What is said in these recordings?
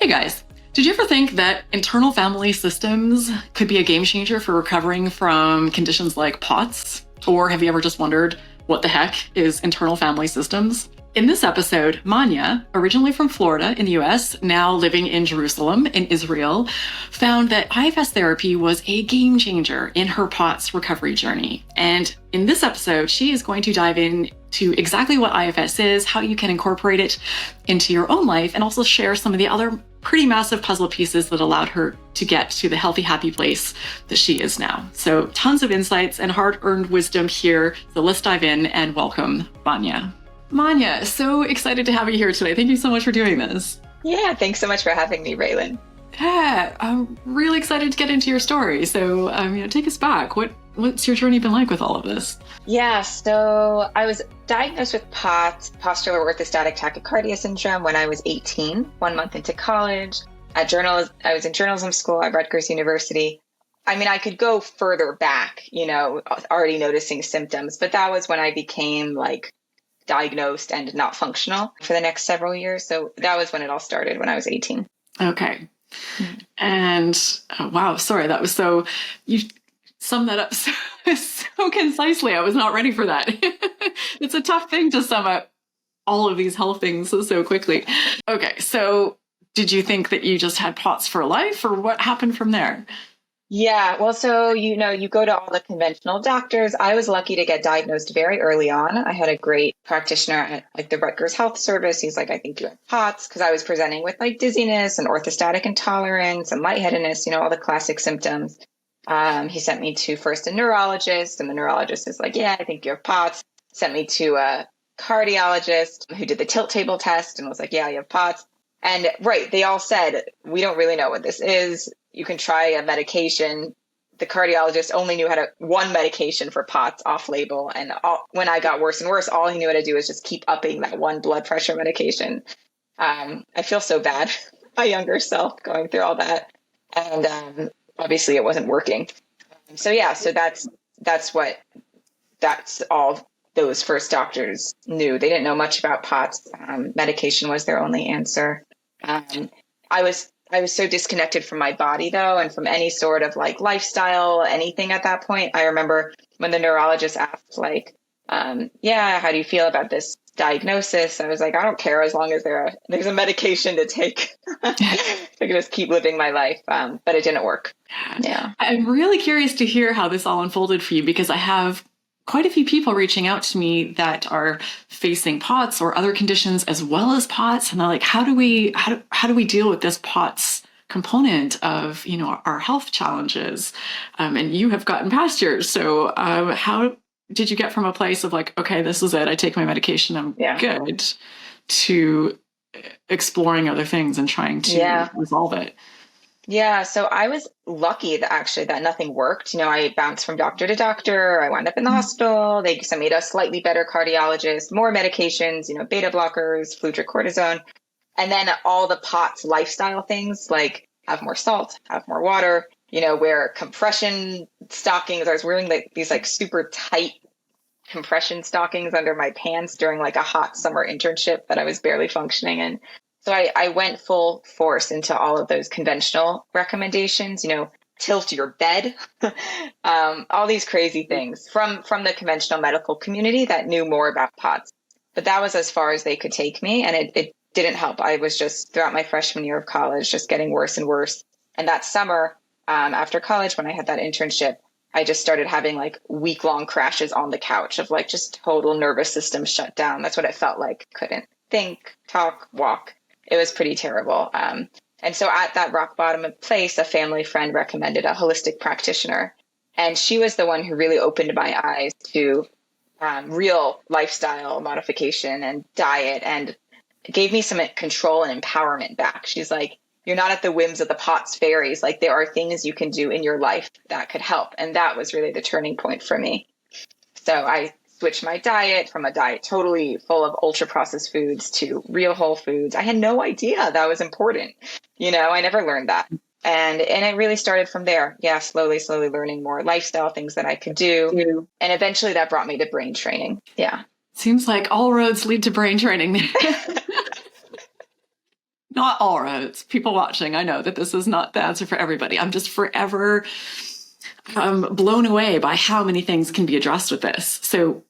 Hey guys, did you ever think that internal family systems could be a game changer for recovering from conditions like POTS? Or have you ever just wondered what the heck is internal family systems? In this episode, Manya, originally from Florida in the US, now living in Jerusalem in Israel, found that IFS therapy was a game changer in her POTS recovery journey. And in this episode, she is going to dive into exactly what IFS is, how you can incorporate it into your own life, and also share some of the other pretty massive puzzle pieces that allowed her to get to the healthy, happy place that she is now. So tons of insights and hard-earned wisdom here. So let's dive in and welcome Manya. Manya, so excited to have you here today. Thank you so much for doing this. Yeah, thanks so much for having me, Raelan. Yeah, I'm really excited to get into your story. So, take us back. What's your journey been like with all of this? Yeah, so I was diagnosed with POTS, postural orthostatic tachycardia syndrome, when I was 18, 1 month into college. I was in journalism school at Rutgers University. I mean, I could go further back, already noticing symptoms, but that was when I became diagnosed and not functional for the next several years. So that was when it all started, when I was 18. Okay. And wow, sorry, that was you summed that up so concisely. I was not ready for that. It's a tough thing to sum up all of these health things so quickly. Okay, so did you think that you just had POTS for life, or what happened from there? Yeah, well, so, you go to all the conventional doctors. I was lucky to get diagnosed very early on. I had a great practitioner at the Rutgers Health Service. He's like, I think you have POTS, because I was presenting with dizziness and orthostatic intolerance and lightheadedness, all the classic symptoms. He sent me to first a neurologist, and the neurologist is like, yeah, I think you have POTS. Sent me to a cardiologist who did the tilt table test and was like, yeah, you have POTS. And right, they all said, we don't really know what this is. You can try a medication. The cardiologist only knew one medication for POTS off label. And when I got worse and worse, all he knew how to do was just keep upping that one blood pressure medication. I feel so bad, my younger self, going through all that. And obviously it wasn't working. So that's all those first doctors knew. They didn't know much about POTS. Medication was their only answer. I was so disconnected from my body, though, and from any sort of lifestyle, anything at that point. I remember when the neurologist asked, how do you feel about this diagnosis? I was like, I don't care, as long as there's a medication to take. I can just keep living my life. But it didn't work. Yeah. I'm really curious to hear how this all unfolded for you, because I have quite a few people reaching out to me that are facing POTS or other conditions as well as POTS. And they're like, how do we deal with this POTS component of, our health challenges? And you have gotten past yours. So how did you get from a place of okay, this is it, I take my medication, I'm good, to exploring other things and trying to resolve it? Yeah, so I was lucky that nothing worked. I bounced from doctor to doctor. I wound up in the hospital. They sent me to a slightly better cardiologist, more medications, beta blockers, fludrocortisone, and then all the POTS lifestyle things like have more salt, have more water, wear compression stockings. I was wearing these super tight compression stockings under my pants during a hot summer internship that I was barely functioning in. So I went full force into all of those conventional recommendations, tilt your bed, all these crazy things from the conventional medical community that knew more about POTS. But that was as far as they could take me. And it didn't help. I was just, throughout my freshman year of college, just getting worse and worse. And that summer, after college, when I had that internship, I just started having week-long crashes on the couch of just total nervous system shut down. That's what it felt like. Couldn't think, talk, walk. It was pretty terrible. And so at that rock bottom place, a family friend recommended a holistic practitioner. And she was the one who really opened my eyes to real lifestyle modification and diet, and gave me some control and empowerment back. She's like, you're not at the whims of the POTS fairies. There are things you can do in your life that could help. And that was really the turning point for me. So I switched my diet from a diet totally full of ultra processed foods to real whole foods. I had no idea that was important. I never learned that. And it really started from there. Yeah, slowly learning more lifestyle things that I could do. And eventually that brought me to brain training. Yeah. Seems like all roads lead to brain training. not all roads. People watching, I know that this is not the answer for everybody. I'm just forever blown away by how many things can be addressed with this. So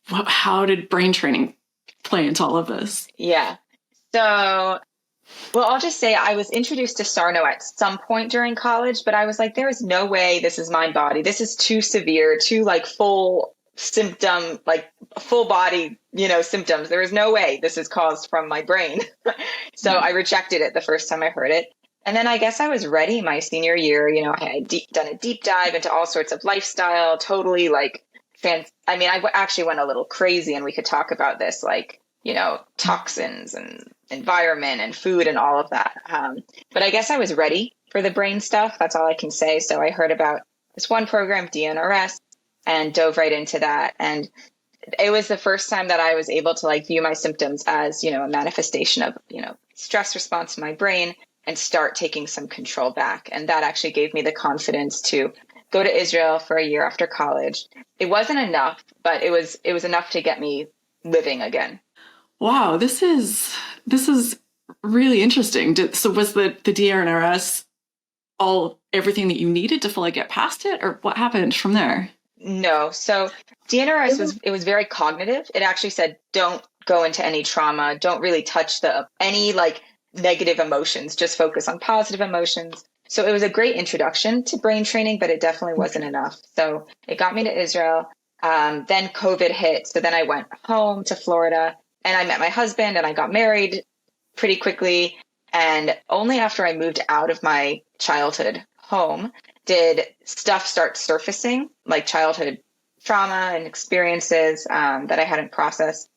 how did brain training play into all of this? Yeah. So, well, I'll just say I was introduced to Sarno at some point during college, but I was like, there is no way this is my body. This is too severe, too like full symptom, like full body, symptoms. There is no way this is caused from my brain. So I rejected it the first time I heard it. And then I guess I was ready my senior year. I had done a deep dive into all sorts of lifestyle, totally like I actually went a little crazy, and we could talk about this, like, toxins and environment and food and all of that. But I guess I was ready for the brain stuff. That's all I can say. So I heard about this one program, DNRS, and dove right into that. And it was the first time that I was able to like view my symptoms as, a manifestation of, stress response in my brain, and start taking some control back. And that actually gave me the confidence to go to Israel for a year after college. It wasn't enough, but it was enough to get me living again. Wow, this is really interesting. So was the DNRS everything that you needed to fully get past it, or what happened from there? No. So DNRS was very cognitive. It actually said, don't go into any trauma. Don't really touch any like negative emotions. Just focus on positive emotions. So it was a great introduction to brain training, but it definitely wasn't enough. So it got me to Israel. Then COVID hit. So then I went home to Florida, and I met my husband, and I got married pretty quickly. And only after I moved out of my childhood home did stuff start surfacing, like childhood trauma and experiences that I hadn't processed.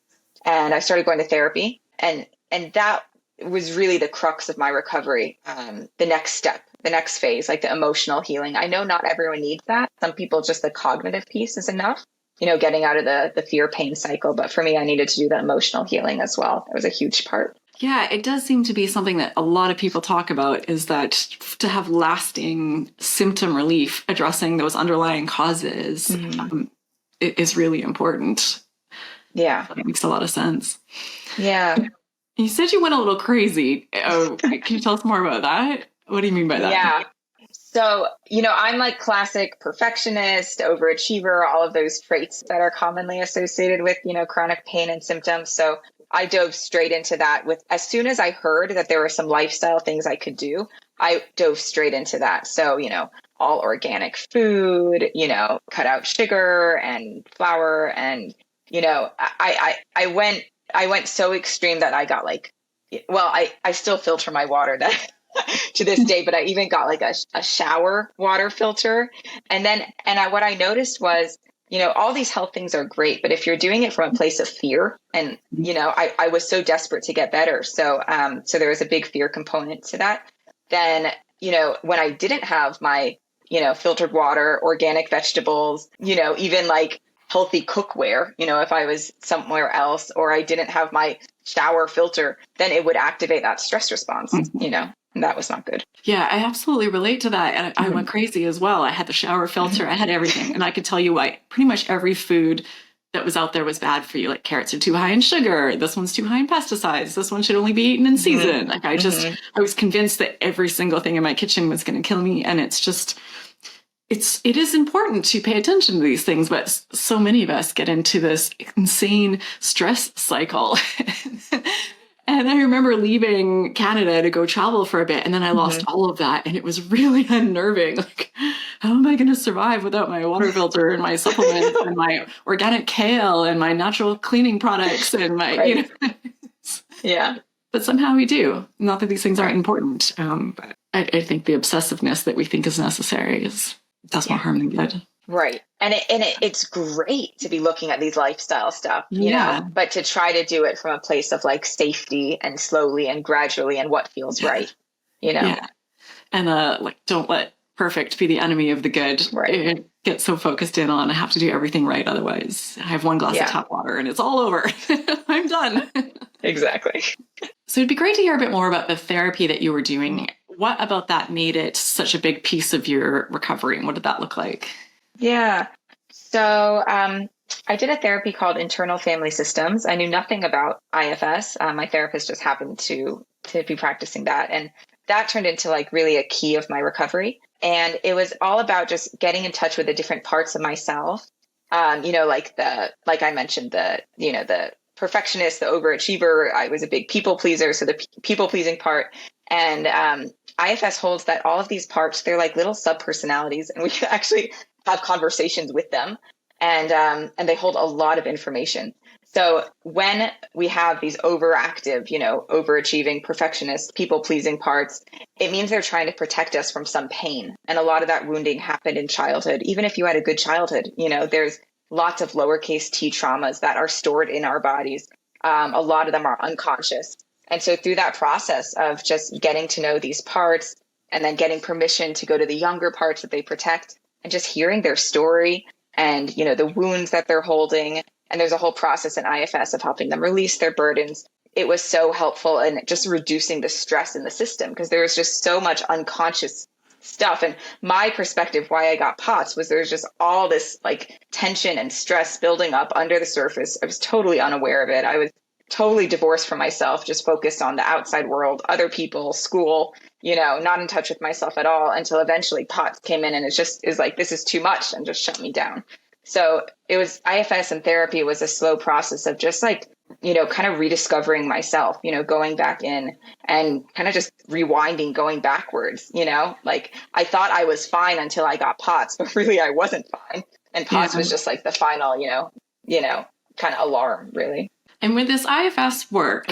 And I started going to therapy. And that was really the crux of my recovery. The next step, the next phase, like the emotional healing. I know not everyone needs that. Some people, just the cognitive piece is enough, getting out of the fear pain cycle. But for me, I needed to do the emotional healing as well. It was a huge part. Yeah, it does seem to be something that a lot of people talk about, is that to have lasting symptom relief, addressing those underlying causes is really important. Yeah. That makes a lot of sense. Yeah. You said you went a little crazy. Oh, can you tell us more about that? What do you mean by that? Yeah. So, I'm like classic perfectionist, overachiever, all of those traits that are commonly associated with, chronic pain and symptoms. So I dove straight into that as soon as I heard that there were some lifestyle things I could do, I dove straight into that. So, all organic food, cut out sugar and flour. And, I went so extreme that I got like, well, I still filter my water that to this day, but I even got like a shower water filter. And what I noticed was, all these health things are great, but if you're doing it from a place of fear, and, I was so desperate to get better. So, so there was a big fear component to that. Then, when I didn't have my, filtered water, organic vegetables, even like healthy cookware, if I was somewhere else, or I didn't have my shower filter, then it would activate that stress response, and that was not good. Yeah, I absolutely relate to that. And I went crazy as well. I had the shower filter, I had everything. And I could tell you why pretty much every food that was out there was bad for you. Like carrots are too high in sugar. This one's too high in pesticides. This one should only be eaten in season. Like I was convinced that every single thing in my kitchen was going to kill me. And it is important to pay attention to these things, but so many of us get into this insane stress cycle. And I remember leaving Canada to go travel for a bit, and then I lost all of that, and it was really unnerving. Like, how am I going to survive without my water filter and my supplements and my organic kale and my natural cleaning products and my, Yeah. But somehow we do. Not that these things aren't important, but I think the obsessiveness that we think is necessary does more harm than good. Right. And it's great to be looking at these lifestyle stuff, but to try to do it from a place of like safety and slowly and gradually and what feels right, Yeah. And like, don't let perfect be the enemy of the good. Right. Get so focused in on, I have to do everything right. Otherwise I have one glass of tap water and it's all over. I'm done. Exactly. So it'd be great to hear a bit more about the therapy that you were doing. What about that made it such a big piece of your recovery? And what did that look like? Yeah. So I did a therapy called internal family systems. I knew nothing about IFS. My therapist just happened to to be practicing that. And that turned into like really a key of my recovery. And it was all about just getting in touch with the different parts of myself. Like I mentioned, the perfectionist, the overachiever. I was a big people pleaser. So the people pleasing part. And IFS holds that all of these parts, they're like little sub personalities, and we can actually have conversations with them. And they hold a lot of information. So when we have these overactive, overachieving, perfectionist, people-pleasing parts, it means they're trying to protect us from some pain. And a lot of that wounding happened in childhood. Even if you had a good childhood, there's lots of lowercase t traumas that are stored in our bodies. A lot of them are unconscious. And so through that process of just getting to know these parts and then getting permission to go to the younger parts that they protect and just hearing their story and, the wounds that they're holding. And there's a whole process in IFS of helping them release their burdens. It was so helpful in just reducing the stress in the system because there was just so much unconscious stuff. And my perspective, why I got POTS, was there's just all this like tension and stress building up under the surface. I was totally unaware of it. I was totally divorced from myself, just focused on the outside world, other people, school, not in touch with myself at all until eventually POTS came in and is like, this is too much and just shut me down. So it was IFS and therapy was a slow process of just like, kind of rediscovering myself, going back in and kind of just rewinding, going backwards, like I thought I was fine until I got POTS, but really I wasn't fine. And POTS was just like the final, kind of alarm, really. And with this IFS work,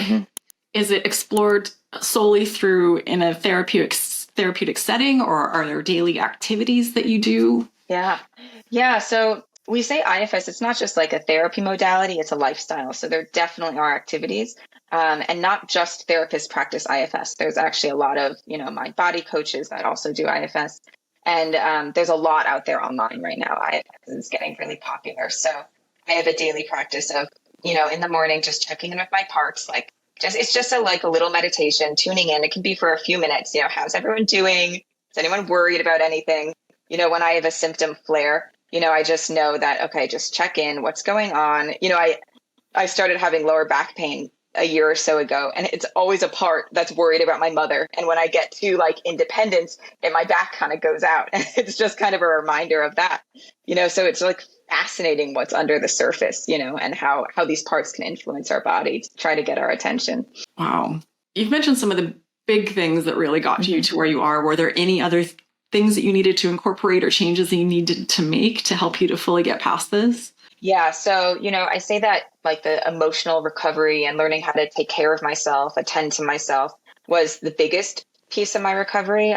is it explored solely through in a therapeutic setting, or are there daily activities that you do? Yeah. So we say IFS, it's not just like a therapy modality, it's a lifestyle. So there definitely are activities, and not just therapists practice IFS. There's actually a lot of, mind body coaches that also do IFS. And there's a lot out there online right now. IFS is getting really popular. So I have a daily practice of, in the morning, just checking in with my parts, like it's just a little meditation, tuning in. It can be for a few minutes. How's everyone doing? Is anyone worried about anything? When I have a symptom flare, I just know that, okay, just check in, what's going on. I started having lower back pain a year or so ago, and it's always a part that's worried about my mother. And when I get to like independence, and my back kind of goes out, and it's just kind of a reminder of that, so it's like fascinating what's under the surface, and how these parts can influence our body to try to get our attention. Wow. You've mentioned some of the big things that really got you to where you are. Were there any other things that you needed to incorporate or changes that you needed to make to help you to fully get past this? Yeah. So, I say that like the emotional recovery and learning how to take care of myself, attend to myself was the biggest piece of my recovery.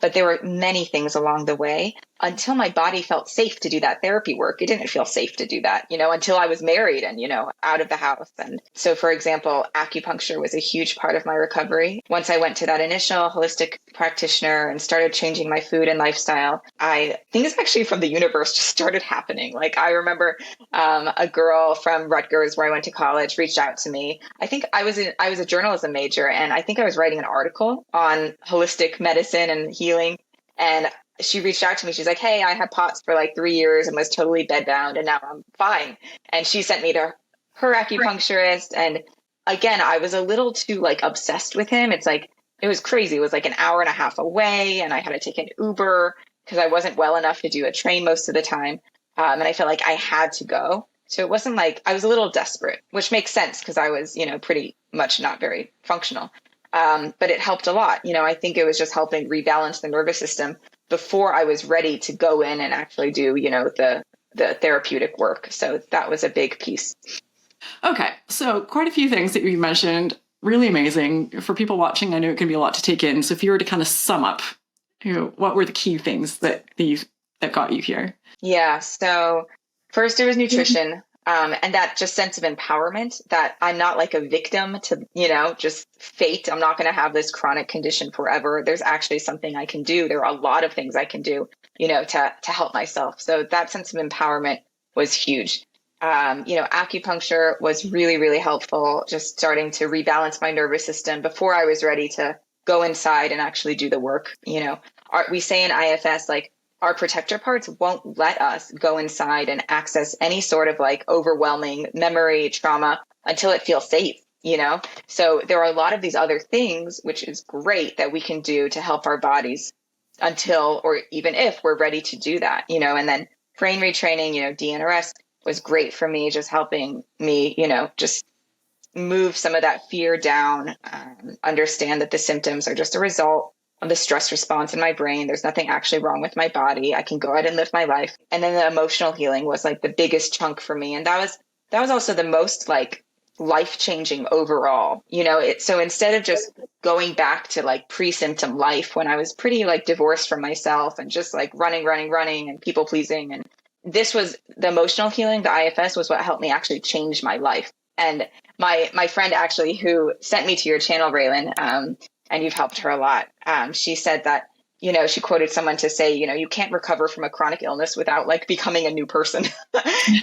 But there were many things along the way until my body felt safe to do that therapy work. It didn't feel safe to do that, until I was married and, out of the house. And so, for example, acupuncture was a huge part of my recovery. Once I went to that initial holistic practitioner and started changing my food and lifestyle, things actually from the universe just started happening. Like I remember a girl from Rutgers, where I went to college, reached out to me. I think I was a journalism major, and I think I was writing an article on holistic medicine and healing. And she reached out to me. She's like, hey, I had POTS for like 3 years and was totally bedbound, and now I'm fine. And she sent me to her acupuncturist. And again, I was a little too like obsessed with him. It's like, it was crazy. It was like an hour and a half away, and I had to take an Uber because I wasn't well enough to do a train most of the time. And I felt like I had to go. So it wasn't like, I was a little desperate, which makes sense because I was, pretty much not very functional. But it helped a lot. I think it was just helping rebalance the nervous system before I was ready to go in and actually do, the therapeutic work. So that was a big piece. Okay. So quite a few things that you mentioned, really amazing. For people watching, I know it can be a lot to take in. So if you were to kind of sum up, what were the key things that got you here? Yeah. So first there was nutrition. And that just sense of empowerment that I'm not like a victim to, just fate. I'm not going to have this chronic condition forever. There's actually something I can do. There are a lot of things I can do, to help myself. So that sense of empowerment was huge. Acupuncture was really, really helpful. Just starting to rebalance my nervous system before I was ready to go inside and actually do the work. We say in IFS, like, our protector parts won't let us go inside and access any sort of like overwhelming memory trauma until it feels safe. So there are a lot of these other things, which is great, that we can do to help our bodies until, or even if we're ready to do that, and then brain retraining, DNRS was great for me, just helping me, just move some of that fear down, understand that the symptoms are just a result of the stress response in my brain. There's nothing actually wrong with my body. I can go ahead and live my life. And then the emotional healing was like the biggest chunk for me. And that was also the most like life-changing overall, so instead of just going back to like pre-symptom life when I was pretty like divorced from myself and just like running and people pleasing, and this was the emotional healing, the IFS was what helped me actually change my life. And my friend actually who sent me to your channel, Raelan, and you've helped her a lot. She said that, she quoted someone to say, you can't recover from a chronic illness without like becoming a new person.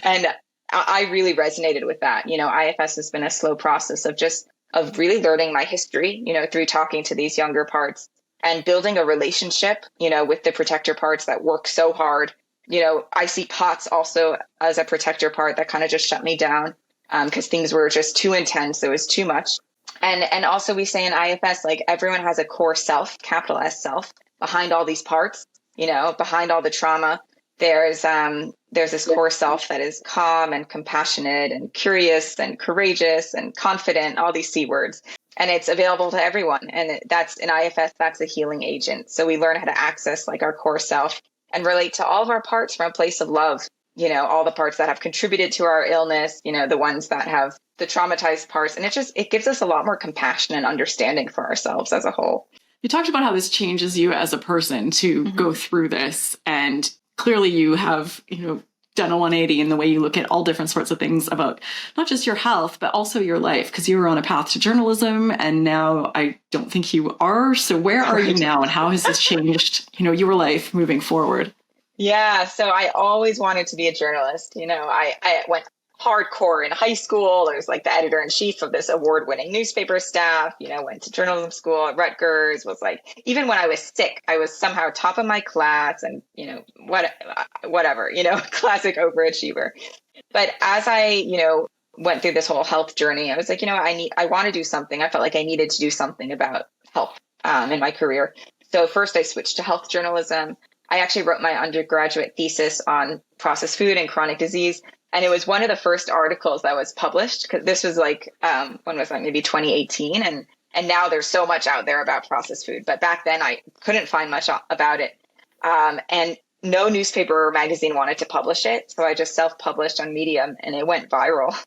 And I really resonated with that. IFS has been a slow process of really learning my history, through talking to these younger parts and building a relationship, with the protector parts that work so hard. I see POTS also as a protector part that kind of just shut me down because things were just too intense. It was too much. And also we say in IFS, like everyone has a core self, capital S self, behind all these parts, behind all the trauma. There's this core self that is calm and compassionate and curious and courageous and confident, all these C words. And it's available to everyone. And that's in IFS, that's a healing agent. So we learn how to access like our core self and relate to all of our parts from a place of love, all the parts that have contributed to our illness, the ones that have the traumatized parts. And it gives us a lot more compassion and understanding for ourselves as a whole. You talked about how this changes you as a person to go through this. And clearly you have, done a 180 in the way you look at all different sorts of things about not just your health, but also your life, because you were on a path to journalism and now I don't think you are. So where are you now and how has this changed, your life moving forward? Yeah. So I always wanted to be a journalist. I went hardcore in high school. I was like the editor-in-chief of this award-winning newspaper staff, went to journalism school at Rutgers, was like, even when I was sick, I was somehow top of my class and, whatever, classic overachiever. But as I, went through this whole health journey, I was like, I want to do something. I felt like I needed to do something about health in my career. So first I switched to health journalism. I actually wrote my undergraduate thesis on processed food and chronic disease. And it was one of the first articles that was published because this was like, when was that? Maybe 2018. And now there's so much out there about processed food. But back then I couldn't find much about it. And no newspaper or magazine wanted to publish it. So I just self-published on Medium and it went viral.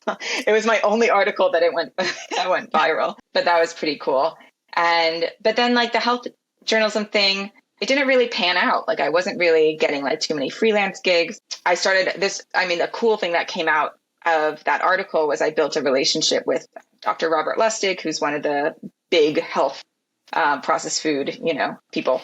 It was my only article that went viral, but that was pretty cool. But then like the health journalism thing, it didn't really pan out. Like I wasn't really getting like too many freelance gigs. I started this, the cool thing that came out of that article was I built a relationship with Dr. Robert Lustig, who's one of the big health processed food, people,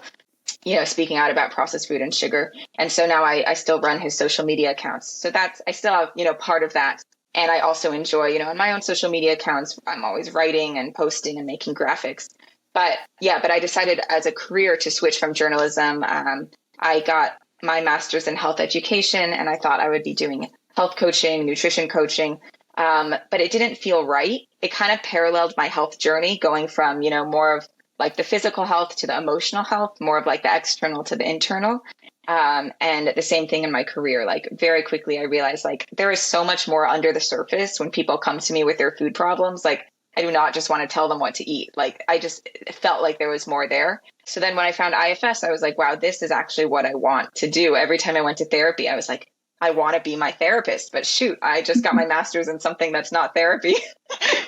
speaking out about processed food and sugar. And so now I still run his social media accounts. So I still have, part of that. And I also enjoy, on my own social media accounts, I'm always writing and posting and making graphics. But I decided as a career to switch from journalism. I got my master's in health education and I thought I would be doing health coaching, nutrition coaching. But it didn't feel right. It kind of paralleled my health journey going from, more of like the physical health to the emotional health, more of like the external to the internal. And the same thing in my career. Like very quickly, I realized like there is so much more under the surface when people come to me with their food problems. Like I do not just want to tell them what to eat. Like I just felt like there was more there. So then when I found IFS, I was like, wow, this is actually what I want to do. Every time I went to therapy, I was like, I want to be my therapist, but shoot, I just got my master's in something that's not therapy.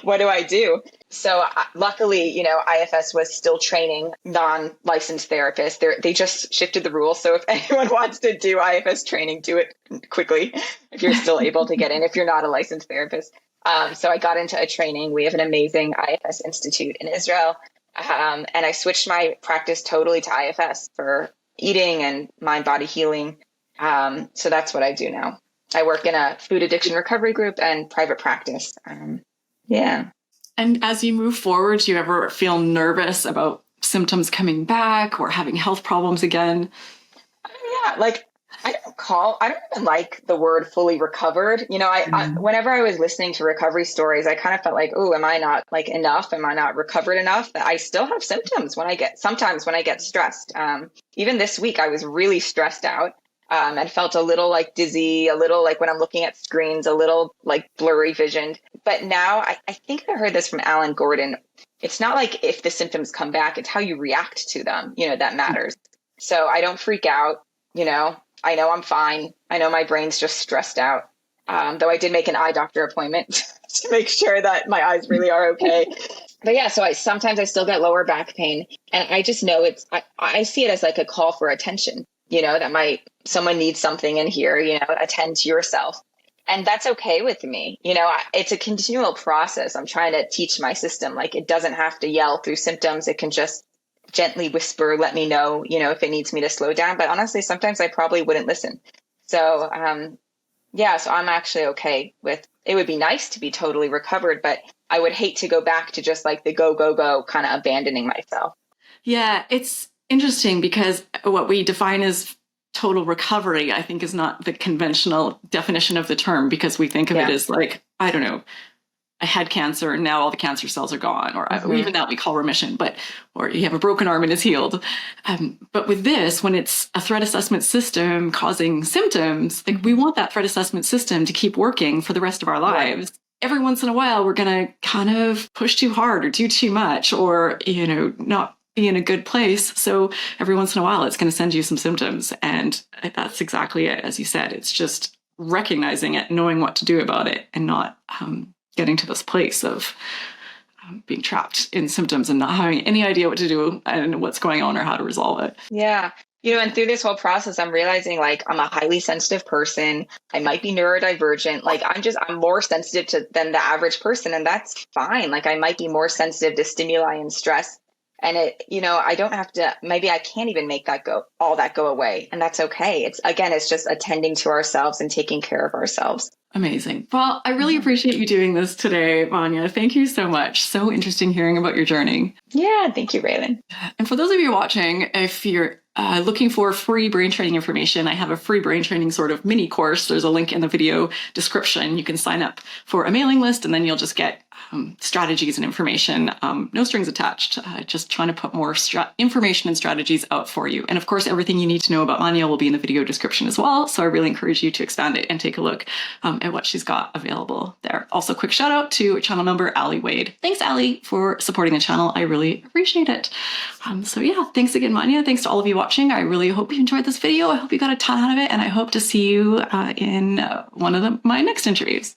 What do I do? So luckily, IFS was still training non-licensed therapists. They just shifted the rules. So if anyone wants to do IFS training, do it quickly if you're still able to get in, if you're not a licensed therapist. So I got into a training. We have an amazing IFS Institute in Israel. And I switched my practice totally to IFS for eating and mind-body healing. So that's what I do now. I work in a food addiction recovery group and private practice. Yeah. And as you move forward, do you ever feel nervous about symptoms coming back or having health problems again? Yeah, like I don't even like the word fully recovered. Whenever I was listening to recovery stories, I kind of felt like, oh, am I not like enough? Am I not recovered enough? But I still have symptoms sometimes when I get stressed. Even this week, I was really stressed out. And felt a little like dizzy, a little like when I'm looking at screens, a little like blurry visioned. But now I think I heard this from Alan Gordon. It's not like if the symptoms come back, it's how you react to them, that matters. So I don't freak out, I know I'm fine. I know my brain's just stressed out. Though I did make an eye doctor appointment to make sure that my eyes really are okay. But yeah, so sometimes I still get lower back pain, and I just know I see it as like a call for attention, that someone needs something in here, attend to yourself. And that's okay with me. It's a continual process. I'm trying to teach my system, like it doesn't have to yell through symptoms. It can just gently whisper, let me know, if it needs me to slow down. But honestly, sometimes I probably wouldn't listen. So, so I'm actually okay with, it would be nice to be totally recovered, but I would hate to go back to just like the go, go, go, kind of abandoning myself. Yeah, it's interesting because what we define as total recovery, I think, is not the conventional definition of the term, because we think of it as like, I don't know, I had cancer and now all the cancer cells are gone, or even that we call remission, or you have a broken arm and it's healed. But with this, when it's a threat assessment system causing symptoms, like we want that threat assessment system to keep working for the rest of our lives. Right. Every once in a while, we're going to kind of push too hard or do too much, or, not be in a good place. So every once in a while, it's going to send you some symptoms. And that's exactly it. As you said, it's just recognizing it, knowing what to do about it, and not getting to this place of being trapped in symptoms and not having any idea what to do and what's going on or how to resolve it. Yeah. And through this whole process, I'm realizing like I'm a highly sensitive person. I might be neurodivergent. Like I'm more sensitive than the average person. And that's fine. Like I might be more sensitive to stimuli and stress. And I don't have to, maybe I can't even make all that go away. And that's okay. It's just attending to ourselves and taking care of ourselves. Amazing. Well, I really appreciate you doing this today, Manya. Thank you so much. So interesting hearing about your journey. Yeah, thank you, Raelan. And for those of you watching, if you're looking for free brain training information, I have a free brain training sort of mini course. There's a link in the video description. You can sign up for a mailing list, and then you'll just get strategies and information, no strings attached, just trying to put more information and strategies out for you. And of course, everything you need to know about Manya will be in the video description as well. So I really encourage you to expand it and take a look at what she's got available there. Also, quick shout out to channel member Ali Wade. Thanks, Ali, for supporting the channel. I really appreciate it. So yeah, thanks again, Manya. Thanks to all of you watching. I really hope you enjoyed this video. I hope you got a ton out of it, and I hope to see you in one of my next interviews.